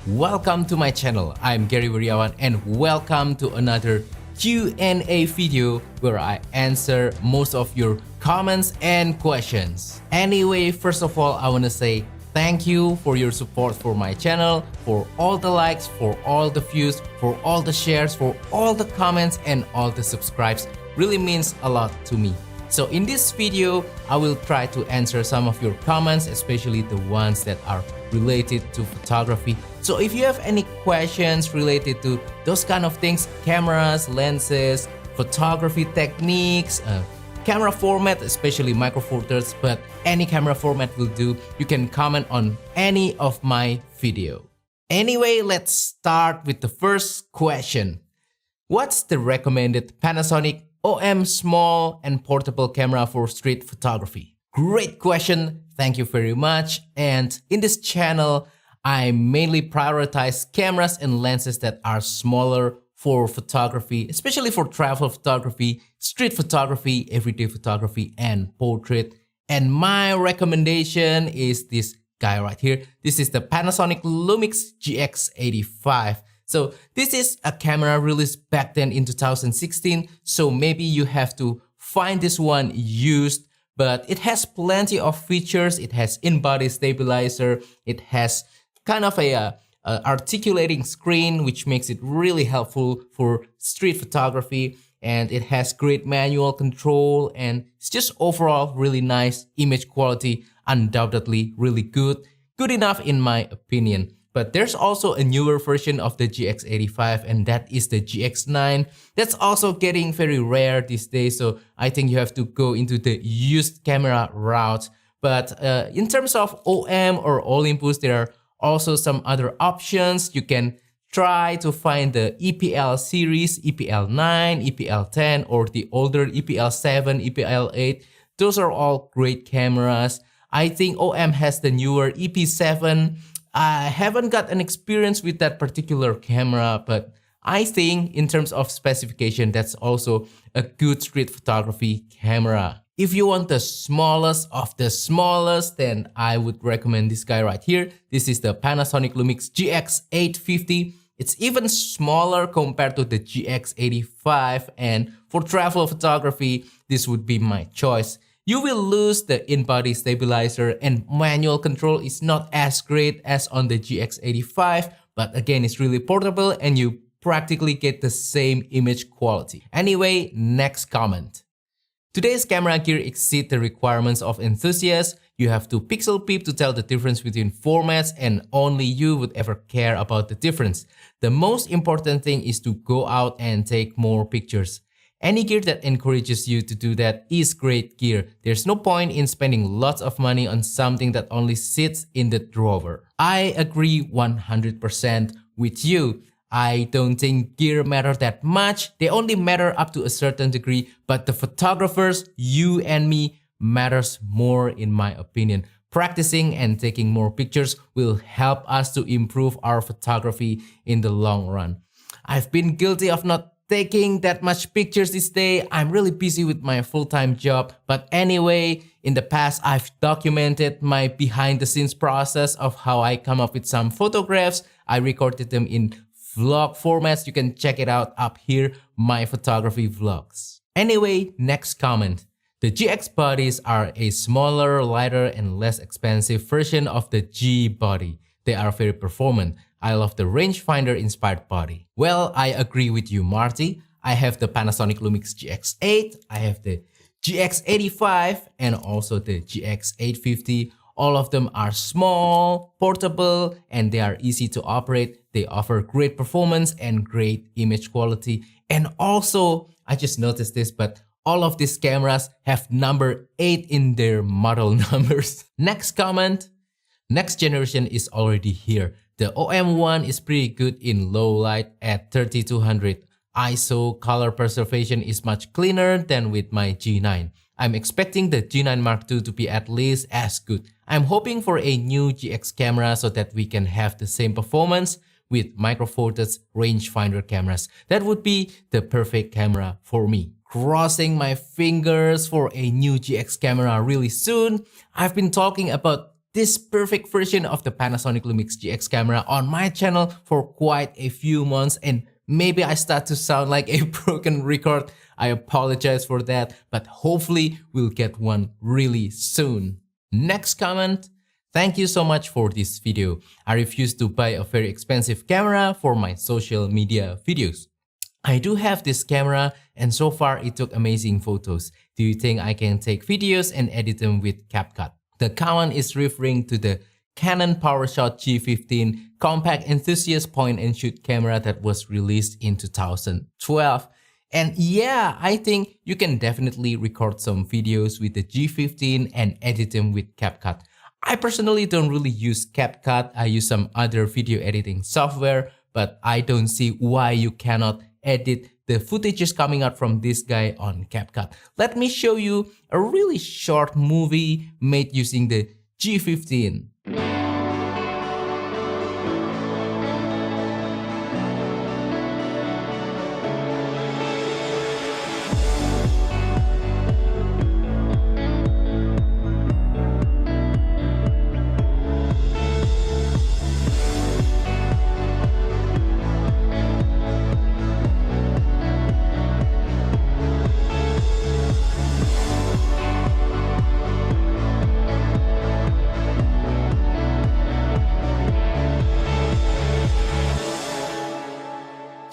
Welcome to my channel. I'm Gary Wiriawan and welcome to another Q&A video where I answer most of your comments and questions. Anyway, first of all, I want to say thank you for your support for my channel, for all the likes, for all the views, for all the shares, for all the comments and all the subscribes. Really means a lot to me. So in this video, I will try to answer some of your comments, especially the ones that are related to photography. So if you have any questions related to those kind of things, cameras, lenses, photography techniques, camera format, especially micro four thirds, but any camera format will do, you can comment on any of my video. Anyway, let's start with the first question. What's the recommended Panasonic OM small and portable camera for street photography? Great question, thank you very much. And in this channel, I mainly prioritize cameras and lenses that are smaller for photography, especially for travel photography, street photography, everyday photography, and portrait. And my recommendation is this guy right here. This is the Panasonic Lumix GX85. So this is a camera released back then in 2016, so maybe you have to find this one used, but it has plenty of features. It has in-body stabilizer, it has kind of a articulating screen, which makes it really helpful for street photography, and it has great manual control, and it's just overall really nice. Image quality undoubtedly really good enough in my opinion. But there's also a newer version of the GX85, and that is the GX9. That's also getting very rare these days, so I think you have to go into the used camera route. But in terms of OM or Olympus, there are also some other options. You can try to find the EPL series, EPL9, EPL10, or the older EPL7, EPL8. Those are all great cameras. I think OM has the newer EP7. I haven't got an experience with that particular camera, but I think in terms of specification, that's also a good street photography camera. If you want the smallest of the smallest, then I would recommend this guy right here. This is the Panasonic Lumix GX850. It's even smaller compared to the GX85, and for travel photography, this would be my choice. You will lose the in-body stabilizer, and manual control is not as great as on the GX85, but again, it's really portable and you practically get the same image quality. Anyway, next comment. Today's camera gear exceeds the requirements of enthusiasts. You have to pixel peep to tell the difference between formats, and only you would ever care about the difference. The most important thing is to go out and take more pictures. Any gear that encourages you to do that is great gear. There's no point in spending lots of money on something that only sits in the drawer. I agree 100% with you. I don't think gear matter that much. They only matter up to a certain degree, but the photographers, you and me, matters more in my opinion. Practicing and taking more pictures will help us to improve our photography in the long run. I've been guilty of not taking that much pictures this day. I'm really busy with my full-time job, but anyway, in the past I've documented my behind-the-scenes process of how I come up with some photographs. I recorded them in vlog formats. You can check it out up here, my photography vlogs. Anyway, next comment. The GX bodies are a smaller, lighter, and less expensive version of the G body. They are very performant. I love the rangefinder inspired body. Well, I agree with you, Marty. I have the Panasonic Lumix GX8, I have the GX85, and also the GX850. All of them are small, portable, and they are easy to operate. They offer great performance and great image quality. And also, I just noticed this, but all of these cameras have number 8 in their model numbers. Next comment. Next generation is already here. The OM1 is pretty good in low light at 3200. ISO color preservation is much cleaner than with my G9. I'm expecting the G9 Mark II to be at least as good. I'm hoping for a new GX camera so that we can have the same performance with micro four thirds rangefinder cameras. That would be the perfect camera for me. Crossing my fingers for a new GX camera really soon. I've been talking about this perfect version of the Panasonic Lumix GX camera on my channel for quite a few months, and maybe I start to sound like a broken record. I apologize for that, but hopefully we'll get one really soon. Next comment. Thank you so much for this video. I refuse to buy a very expensive camera for my social media videos. I do have this camera and so far it took amazing photos. Do you think I can take videos and edit them with CapCut? The comment is referring to the Canon PowerShot G15 compact enthusiast point and shoot camera that was released in 2012. And yeah, I think you can definitely record some videos with the G15 and edit them with CapCut. I personally don't really use CapCut. I use some other video editing software, but I don't see why you cannot edit the footages coming out from this guy on CapCut. Let me show you a really short movie made using the G15.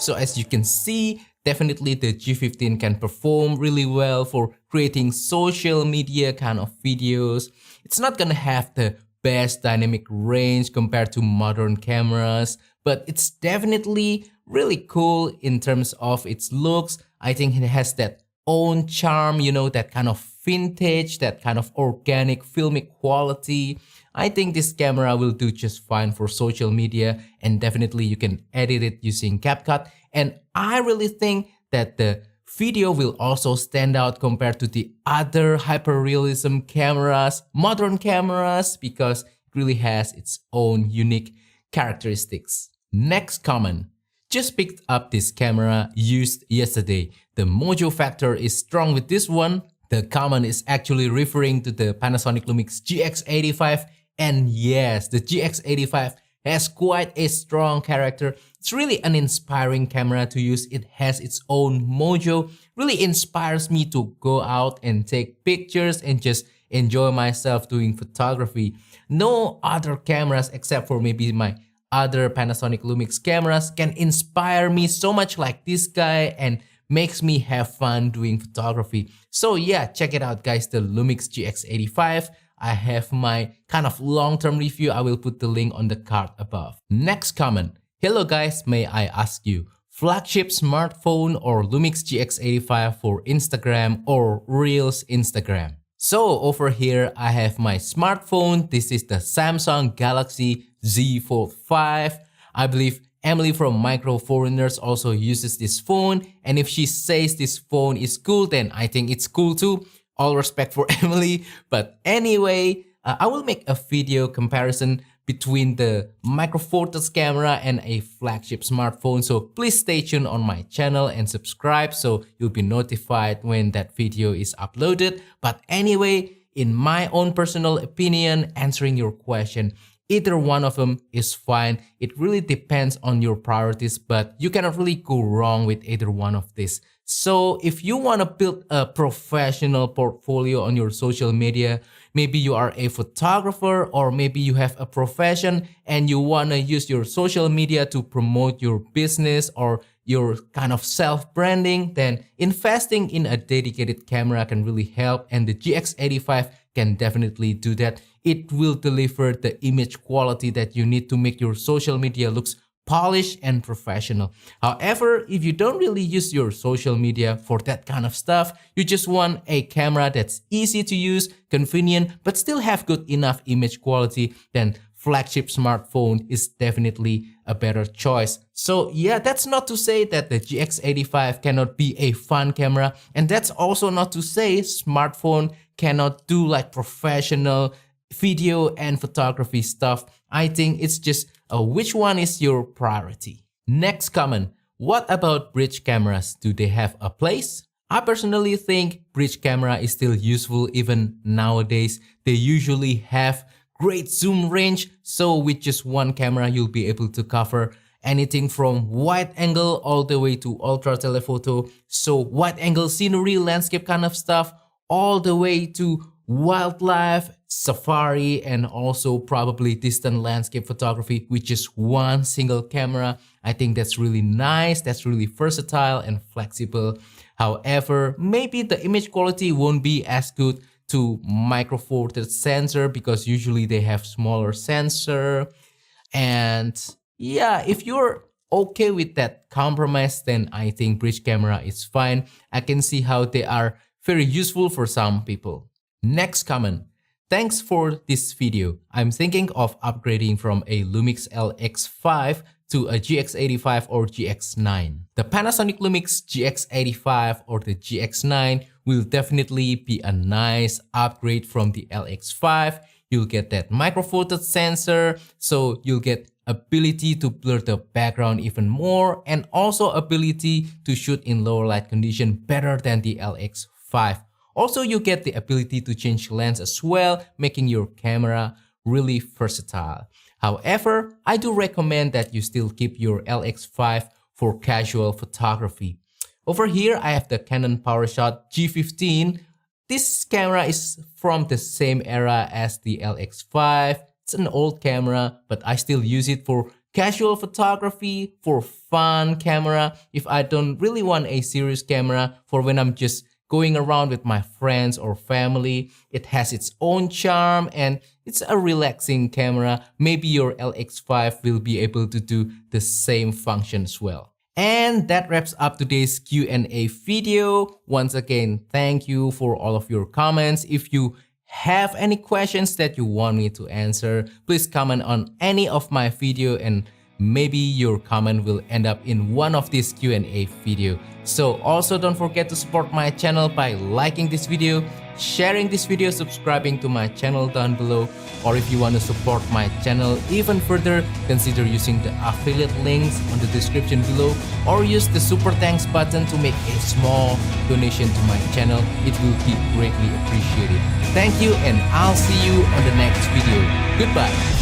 So as you can see, definitely the G15 can perform really well for creating social media kind of videos. It's not gonna have the best dynamic range compared to modern cameras, but it's definitely really cool in terms of its looks. I think it has that own charm, you know, that kind of vintage, that kind of organic filmic quality. I think this camera will do just fine for social media, and definitely you can edit it using CapCut. And I really think that the video will also stand out compared to the other hyperrealism cameras, modern cameras, because it really has its own unique characteristics. Next comment. Just picked up this camera used yesterday. The mojo factor is strong with this one. The comment is actually referring to the Panasonic Lumix GX85. And yes, the GX85 has quite a strong character. It's really an inspiring camera to use. It has its own mojo. Really inspires me to go out and take pictures and just enjoy myself doing photography. No other cameras except for maybe my other Panasonic Lumix cameras can inspire me so much like this guy and makes me have fun doing photography. So yeah, check it out guys, the Lumix GX85. I have my kind of long-term review. I will put the link on the card above. Next comment. Hello guys, may I ask you, flagship smartphone or Lumix GX85 for Instagram or Reels Instagram? So over here, I have my smartphone. This is the Samsung Galaxy Z Fold 5. I believe Emily from Micro Foreigners also uses this phone. And if she says this phone is cool, then I think it's cool too. All respect for Emily. But anyway, I will make a video comparison between the Micro Four Thirds camera and a flagship smartphone. So please stay tuned on my channel and subscribe so you'll be notified when that video is uploaded. But anyway, in my own personal opinion, answering your question, either one of them is fine. It really depends on your priorities, but you cannot really go wrong with either one of these. So if you want to build a professional portfolio on your social media, maybe you are a photographer or maybe you have a profession and you want to use your social media to promote your business or your kind of self-branding, then investing in a dedicated camera can really help, and the GX85 can definitely do that. It will deliver the image quality that you need to make your social media looks polished and professional. However, if you don't really use your social media for that kind of stuff, you just want a camera that's easy to use, convenient, but still have good enough image quality, then flagship smartphone is definitely a better choice. So yeah, that's not to say that the GX85 cannot be a fun camera, and that's also not to say smartphone cannot do like professional video and photography stuff. I think it's just which one is your priority. Next comment. What about bridge cameras? Do they have a place? I personally think bridge camera is still useful even nowadays. They usually have great zoom range. So with just one camera, you'll be able to cover anything from wide angle all the way to ultra telephoto. So wide angle scenery, landscape kind of stuff, all the way to wildlife, safari, and also probably distant landscape photography with just one single camera. I think that's really nice, that's really versatile and flexible. However, maybe the image quality won't be as good to micro four thirds sensor because usually they have smaller sensor. And yeah, if you're okay with that compromise, then I think bridge camera is fine. I can see how they are very useful for some people. Next comment. Thanks for this video. I'm thinking of upgrading from a Lumix LX5 to a GX85 or GX9. The Panasonic Lumix GX85 or the GX9 will definitely be a nice upgrade from the LX5. You'll get that micro four thirds sensor, so you'll get ability to blur the background even more and also ability to shoot in lower light condition better than the LX5. Also, you get the ability to change lens as well, making your camera really versatile. However, I do recommend that you still keep your LX5 for casual photography. Over here, I have the Canon PowerShot G15. This camera is from the same era as the LX5. It's an old camera, but I still use it for casual photography, for fun camera. If I don't really want a serious camera, for when I'm just going around with my friends or family, it has its own charm and it's a relaxing camera. Maybe your LX5 will be able to do the same function as well. And that wraps up today's Q&A video. Once again, thank you for all of your comments. If you have any questions that you want me to answer, please comment on any of my video and maybe your comment will end up in one of these Q&A video. So also don't forget to support my channel by liking this video, sharing this video, subscribing to my channel down below, or if you want to support my channel even further, consider using the affiliate links on the description below or use the super thanks button to make a small donation to my channel. It will be greatly appreciated. Thank you and I'll see you on the next video. Goodbye.